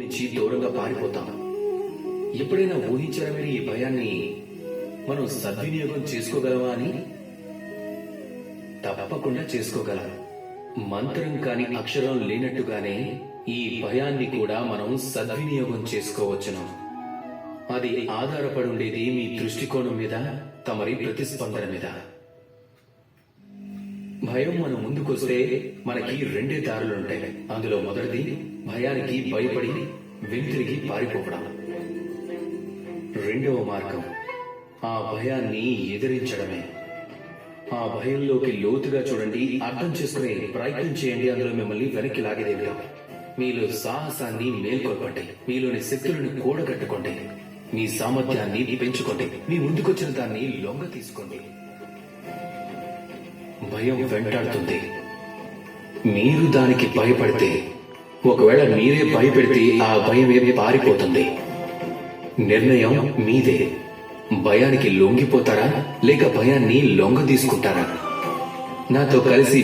నుంచి దూరంగా పారిపోతాం. ఎప్పుడైనా ఊహించారా మీరు ఈ భయాన్ని మనం సద్వినియోగం చేసుకోగలమా అని? తప్పకుండా చేసుకోగలం. మంత్రం కాని అక్షరం లేనట్టుగానే ఈ భయాన్ని కూడా మనం సద్వినియోగం చేసుకోవచ్చును. అది ఆధారపడి ఉండేది మీ దృష్టికోణం మీద, తమరి ప్రతిస్పందన మీద. భయం మన ముందుకొస్తే మనకి రెండే దారులుంటాయి. అందులో మొదటిది భయానికి భయపడి వెనుతిరిగి పారిపోవడం. రెండవ మార్గం ఆ భయాన్ని ఎదిరించడమే. ఆ భయంలోకి లోతుగా చూడండి, అర్థం చేసుకునే ప్రయత్నం చేయండి. అందులో మిమ్మల్ని వెనక్కి లాగేదేమిటో మీలో సాహసాన్ని మేల్కొల్పండి, మీలోని శక్తులను కూడగట్టుకోండి, మీ సామర్థ్యాన్ని పెంచుకోండి, మీ ముందుకొచ్చిన దాన్ని లొంగ తీసుకోండి. భయం వెంటాడుతుంది, మీరు దానికి భయపడితే, ఒకవేళ మీరే భయపెడితే ఆ భయమే పారిపోతుంది. నిర్ణయం మీదే. భయానికి లొంగిపోతారా లేక భయాన్ని లొంగ తీసుకుంటారా? నాతో కలిసి